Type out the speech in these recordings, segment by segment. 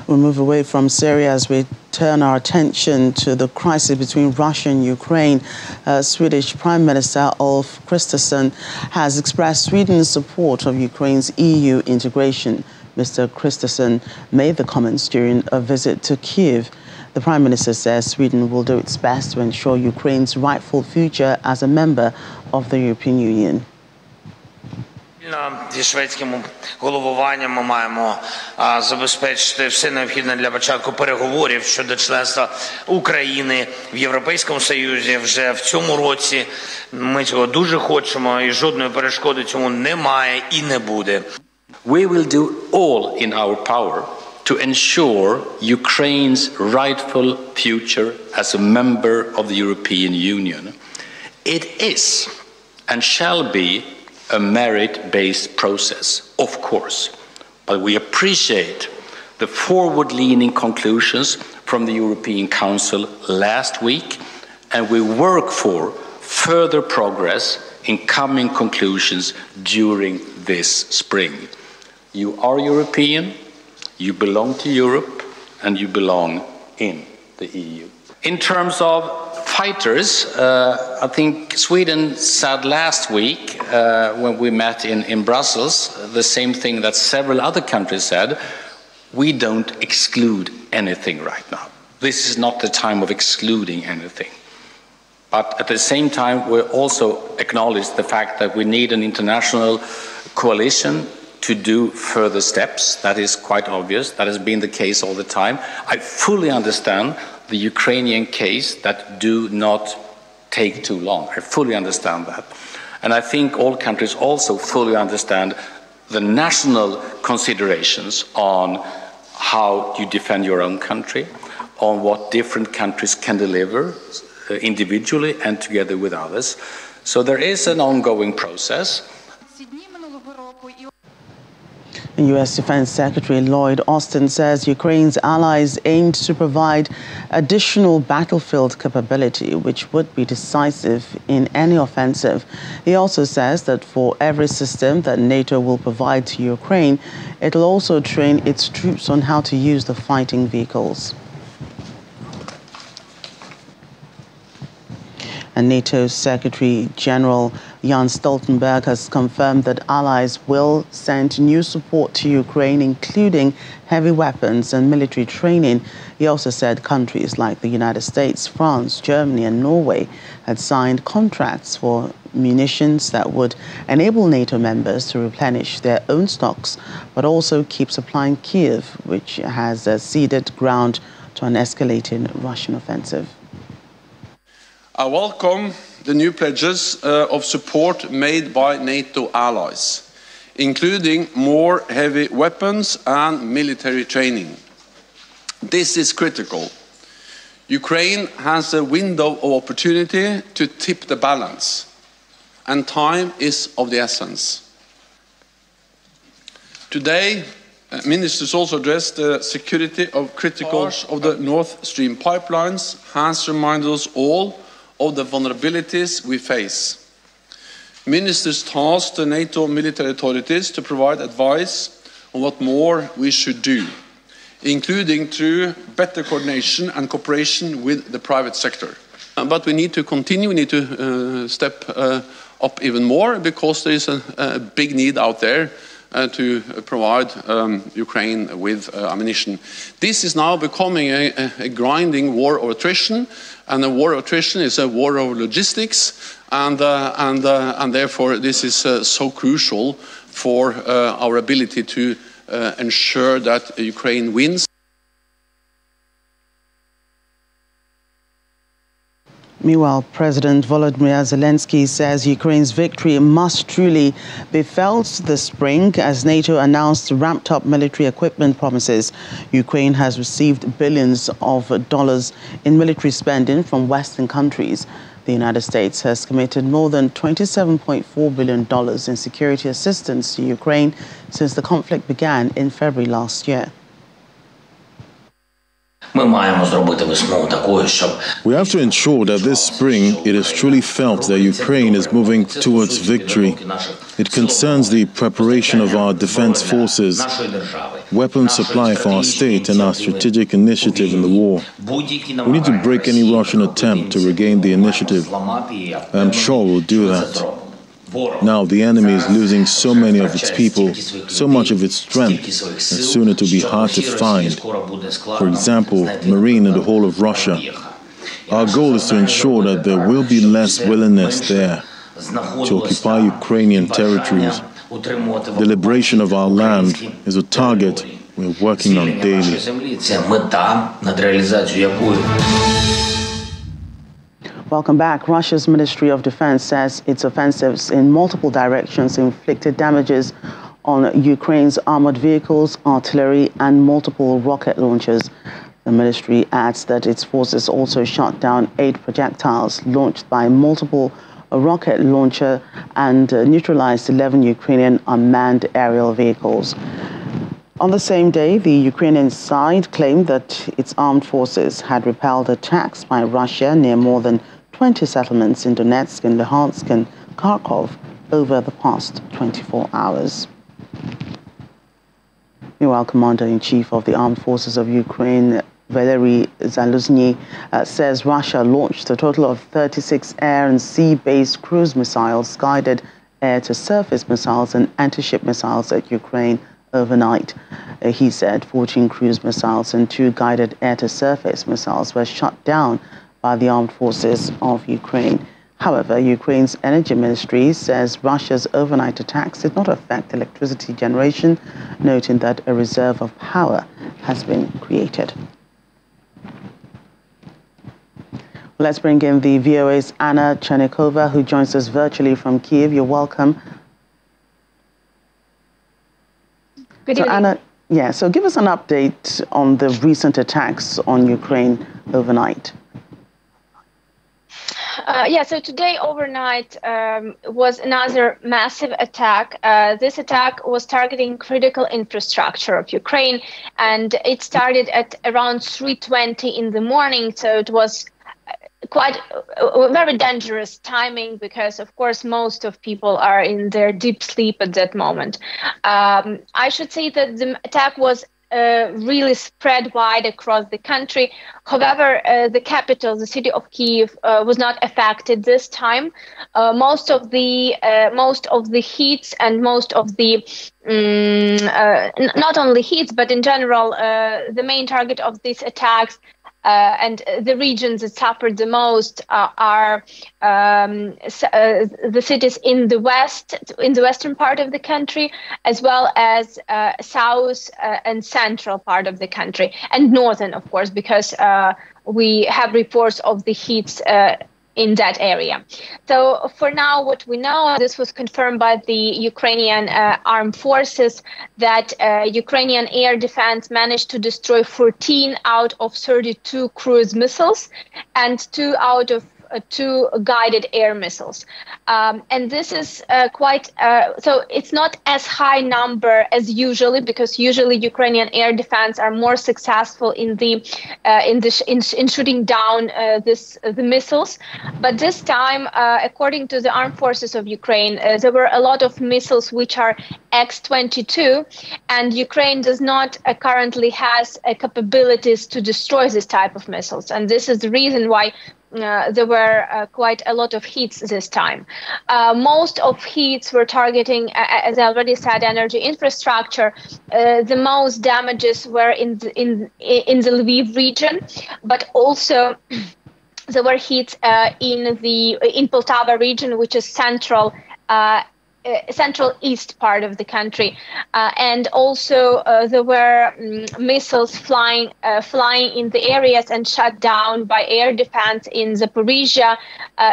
We'll move away from Syria as we turn our attention to the crisis between Russia and Ukraine. Swedish Prime Minister Ulf Kristersson has expressed Sweden's support of Ukraine's EU integration. Mr. Kristersson made the comments during a visit to Kyiv. The Prime Minister says Sweden will do its best to ensure Ukraine's rightful future as a member of the European Union. Зі шведським головуванням ми маємо забезпечити все необхідне для початку переговорів щодо членства України в Європейському Союзі вже в цьому році. Ми цього дуже хочемо і жодної перешкоди цьому немає і не буде. We will do all in our power to ensure Ukraine's rightful future as a member of the European Union. It is and shall be a merit-based process, of course, but we appreciate the forward-leaning conclusions from the European Council last week, and we work for further progress in coming conclusions during this spring. You are European, you belong to Europe, and you belong in the EU. In terms of fighters, I think Sweden said last week when we met in Brussels the same thing that several other countries said: we don't exclude anything right now. This is not the time of excluding anything. But at the same time, we also acknowledge the fact that we need an international coalition to do further steps. That is quite obvious. That has been the case all the time. I fully understand the Ukrainian case that do not take too long. I fully understand that. And I think all countries also fully understand the national considerations on how you defend your own country, on what different countries can deliver individually and together with others. So there is an ongoing process. U.S. Defense Secretary Lloyd Austin says Ukraine's allies aimed to provide additional battlefield capability, which would be decisive in any offensive. He also says that for every system that NATO will provide to Ukraine, it will also train its troops on how to use the fighting vehicles. And NATO Secretary General Jens Stoltenberg has confirmed that allies will send new support to Ukraine, including heavy weapons and military training. He also said countries like the United States, France, Germany and Norway had signed contracts for munitions that would enable NATO members to replenish their own stocks, but also keep supplying Kyiv, which has ceded ground to an escalating Russian offensive. I welcome the new pledges of support made by NATO allies, including more heavy weapons and military training. This is critical. Ukraine has a window of opportunity to tip the balance, and time is of the essence. Today, ministers also addressed the security of critical parts of the Nord Stream pipelines, has reminded us all of the vulnerabilities we face. Ministers tasked the NATO military authorities to provide advice on what more we should do, including through better coordination and cooperation with the private sector. But we need to continue, we need to step up even more, because there is a big need out there to provide Ukraine with ammunition. This is now becoming a grinding war of attrition, and a war of attrition is a war of logistics, and therefore this is so crucial for our ability to ensure that Ukraine wins. Meanwhile, President Volodymyr Zelensky says Ukraine's victory must truly be felt this spring as NATO announced ramped-up military equipment promises. Ukraine has received billions of dollars in military spending from Western countries. The United States has committed more than $27.4 billion in security assistance to Ukraine since the conflict began in February last year. Ми маємо зробити весну такою, щоб We have to ensure that this spring it is truly felt that Ukraine is moving towards victory. It concerns the preparation of our defense forces, weapon supply for our state, and our strategic initiative in the war. We need to break any Russian attempt to regain the initiative. I'm sure we'll do that. Now the enemy is losing so many of its people, so much of its strength, and soon it will be hard to find. For example, Marine and the whole of Russia. Our goal is to ensure that there will be less willingness there to occupy Ukrainian territories. The liberation of our land is a target we're working on daily. Welcome back. Russia's Ministry of Defense says its offensives in multiple directions inflicted damages on Ukraine's armored vehicles, artillery, and multiple rocket launchers. The ministry adds that its forces also shot down 8 projectiles launched by multiple rocket launcher and neutralized 11 Ukrainian unmanned aerial vehicles. On the same day, the Ukrainian side claimed that its armed forces had repelled attacks by Russia near more than 20 settlements in Donetsk and Luhansk and Kharkov over the past 24 hours. Meanwhile, Commander-in-Chief of the Armed Forces of Ukraine, Valery Zaluzny, says Russia launched a total of 36 air and sea-based cruise missiles, guided air-to-surface missiles and anti-ship missiles at Ukraine overnight. He said 14 cruise missiles and 2 guided air-to-surface missiles were shot down by the armed forces of Ukraine. However, Ukraine's energy ministry says Russia's overnight attacks did not affect electricity generation, noting that a reserve of power has been created. Let's bring in the VOA's Anna Chernikova, who joins us virtually from Kyiv. You're welcome. Good so, evening. Anna, so give us an update on the recent attacks on Ukraine overnight. So today overnight was another massive attack. This attack was targeting critical infrastructure of Ukraine, and it started at around 3:20 in the morning. So it was quite very dangerous timing because, of course, most of people are in their deep sleep at that moment. I should say that the attack was really spread wide across the country. However, the capital, the city of Kyiv, was not affected this time. Most of the heats and most of the not only heats, but in general, the main target of these attacks and the regions that suffered the most are the cities in the western part of the country, as well as south and central part of the country, and northern, of course, because we have reports of the heats in that area. So for now, what we know, this was confirmed by the Ukrainian armed forces, that Ukrainian air defense managed to destroy 14 out of 32 cruise missiles and 2 out of 2 guided air missiles. And this is so it's not as high number as usually, because usually Ukrainian air defense are more successful in shooting down the missiles. But this time, according to the armed forces of Ukraine, there were a lot of missiles which are X-22, and Ukraine does not currently has capabilities to destroy this type of missiles. And this is the reason why there were quite a lot of hits this time. Most of hits were targeting, as I already said, energy infrastructure. The most damages were in the Lviv region, but also there were hits in Poltava region, which is central east part of the country, and also there were missiles flying in the areas and shot down by air defense in Zaporizhia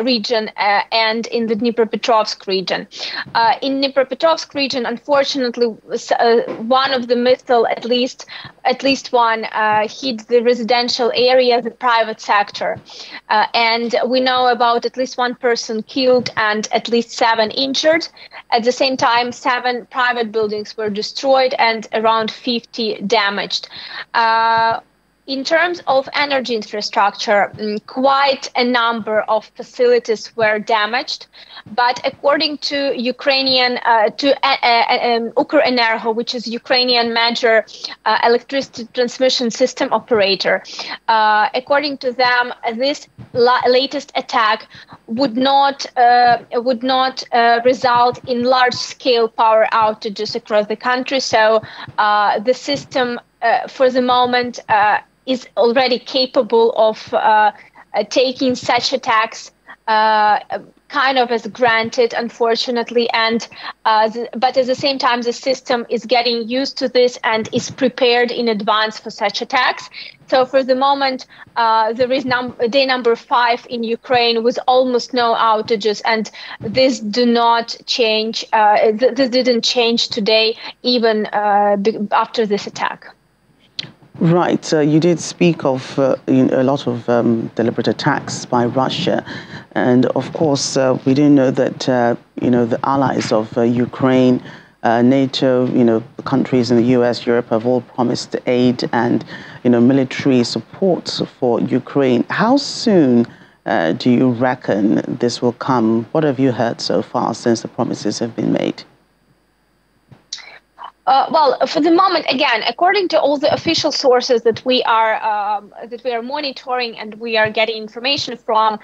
region and in the Dnipropetrovsk region. In Dnipropetrovsk region, unfortunately, one of the missile, at least one, hit the residential area, the private sector, and we know about at least 1 person killed and at least 7 injured. At the same time, 7 private buildings were destroyed and around 50 damaged. In terms of energy infrastructure, quite a number of facilities were damaged, but according to Ukrenergo, which is Ukrainian major electricity transmission system operator, according to them, this latest attack would not result in large-scale power outages across the country. So the system, for the moment, is already capable of taking such attacks kind of as granted, unfortunately, and but at the same time the system is getting used to this and is prepared in advance for such attacks. So for the moment, there is day number 5 in Ukraine with almost no outages, and this do not change. This didn't change today, even after this attack. Right. You did speak of a lot of deliberate attacks by Russia. And of course, we do know that, the allies of Ukraine, NATO, the countries in the US, Europe have all promised aid and, military support for Ukraine. How soon do you reckon this will come? What have you heard so far since the promises have been made? Well, for the moment, again, according to all the official sources that we are monitoring and we are getting information from,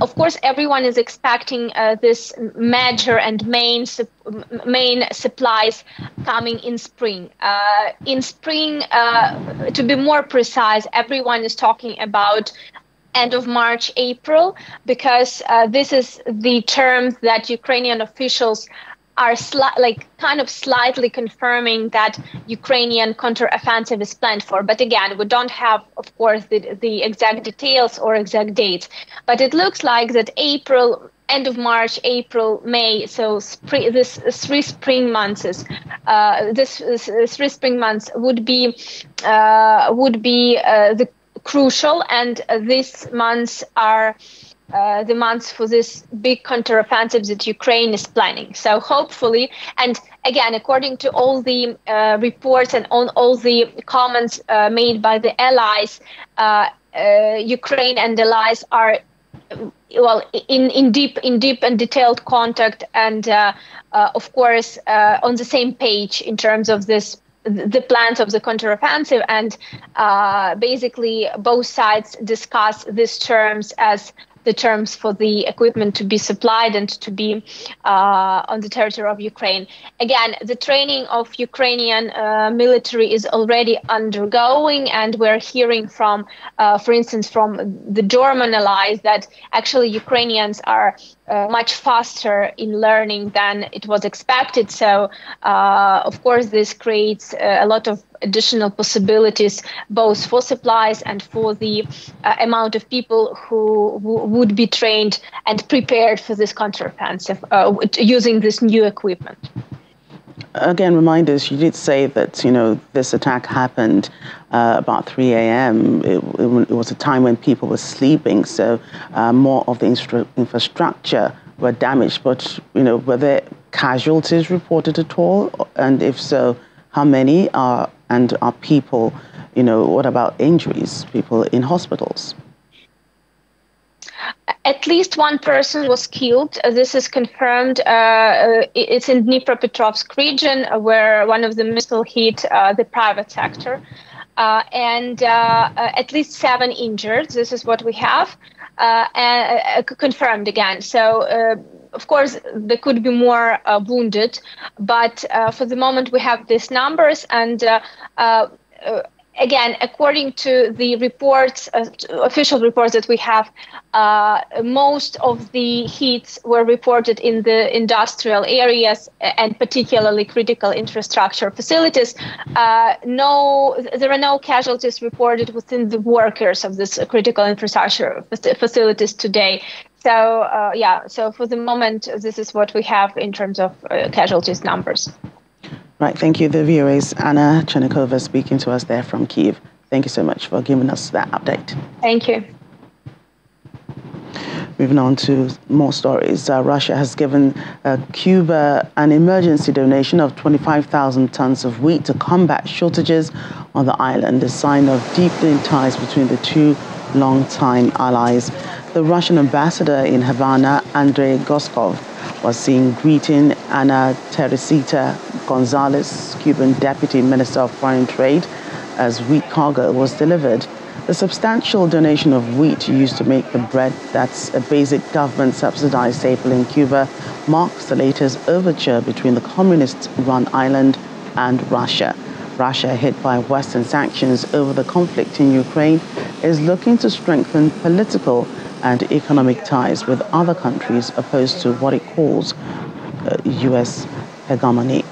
of course, everyone is expecting this major and main supplies coming in spring. In spring, to be more precise, everyone is talking about end of March, April, because this is the term that Ukrainian officials are kind of slightly confirming that Ukrainian counteroffensive is planned for. But again, we don't have, of course, the exact details or exact dates. But it looks like that April, end of March, April, May, so this 3 spring months, would be the crucial, and these months are the months for this big counteroffensive that Ukraine is planning. So hopefully, and again, according to all the reports and all the comments made by the allies, Ukraine and the allies are in deep and detailed contact, and of course on the same page in terms of the plans of the counteroffensive, and basically both sides discuss these terms as the terms for the equipment to be supplied and to be on the territory of Ukraine. Again, the training of Ukrainian military is already undergoing, and we're hearing from, for instance, from the German allies that actually Ukrainians are much faster in learning than it was expected. So, of course, this creates a lot of additional possibilities, both for supplies and for the amount of people who would be trained and prepared for this counteroffensive using this new equipment. Again, remind us, you did say that, this attack happened about 3 a.m. It was a time when people were sleeping, so more of the infrastructure were damaged. But, were there casualties reported at all? And if so, how many are people, what about injuries, people in hospitals? At least one person was killed. This is confirmed. It's in Dnipropetrovsk region, where one of the missiles hit the private sector. And at least 7 injured. This is what we have confirmed again. So, of course, there could be more wounded, but for the moment we have these numbers. And again, according to the reports, official reports that we have, most of the hits were reported in the industrial areas and particularly critical infrastructure facilities. There are no casualties reported within the workers of this critical infrastructure facilities today. So, so for the moment, this is what we have in terms of casualties numbers. Right, thank you. The VOA's Anna Chernikova speaking to us there from Kyiv. Thank you so much for giving us that update. Thank you. Moving on to more stories. Russia has given Cuba an emergency donation of 25,000 tons of wheat to combat shortages on the island, a sign of deepening ties between the two long-time allies. The Russian ambassador in Havana, Andrei Goskov, was seen greeting Ana Teresita Gonzalez, Cuban Deputy Minister of Foreign Trade, as wheat cargo was delivered. The substantial donation of wheat used to make the bread that's a basic government-subsidized staple in Cuba marks the latest overture between the communist-run island and Russia. Russia, hit by Western sanctions over the conflict in Ukraine, is looking to strengthen political and economic ties with other countries opposed to what it calls U.S. hegemony.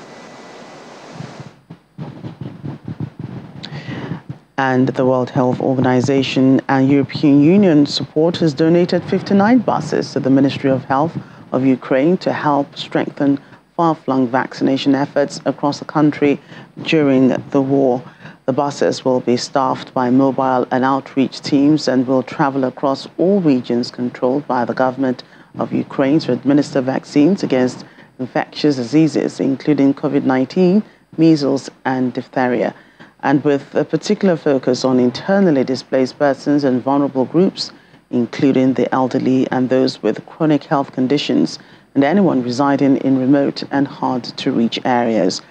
And the World Health Organization and European Union support has donated 59 buses to the Ministry of Health of Ukraine to help strengthen far-flung vaccination efforts across the country during the war. The buses will be staffed by mobile and outreach teams and will travel across all regions controlled by the government of Ukraine to administer vaccines against infectious diseases, including COVID-19, measles, and diphtheria, and with a particular focus on internally displaced persons and vulnerable groups, including the elderly and those with chronic health conditions, and anyone residing in remote and hard-to-reach areas.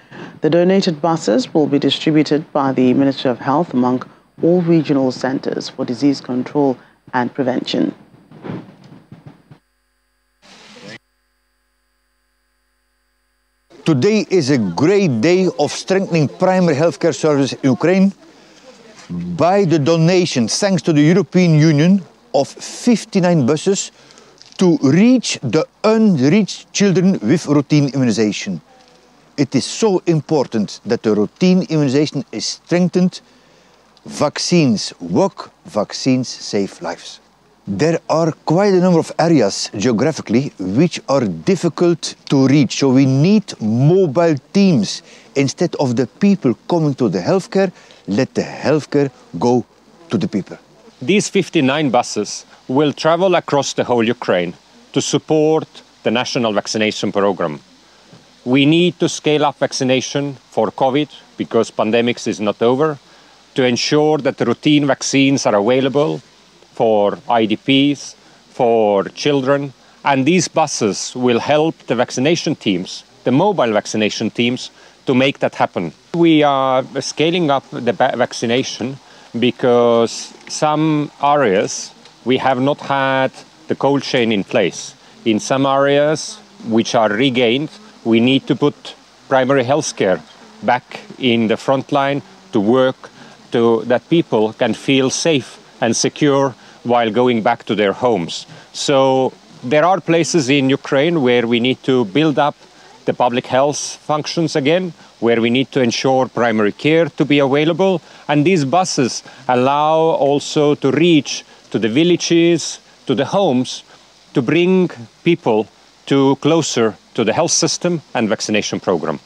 The donated buses will be distributed by the Ministry of Health among all regional centers for disease control and prevention. Today is a great day of strengthening primary healthcare services in Ukraine by the donation, thanks to the European Union, of 59 buses to reach the unreached children with routine immunization. It is so important that the routine immunization is strengthened. Vaccines work, vaccines save lives. There are quite a number of areas geographically which are difficult to reach, so we need mobile teams. Instead of the people coming to the healthcare, let the healthcare go to the people. These 59 buses will travel across the whole Ukraine to support the national vaccination program. We need to scale up vaccination for COVID because pandemics is not over, to ensure that the routine vaccines are available for IDPs, for children, and these buses will help the vaccination teams, the mobile vaccination teams, to make that happen. We are scaling up the vaccination because some areas we have not had the cold chain in place. In some areas which are regained, we need to put primary health care back in the front line to work to that people can feel safe and secure while going back to their homes. So there are places in Ukraine where we need to build up the public health functions again, where we need to ensure primary care to be available. And these buses allow also to reach to the villages, to the homes, to bring people to closer to the health system and vaccination program.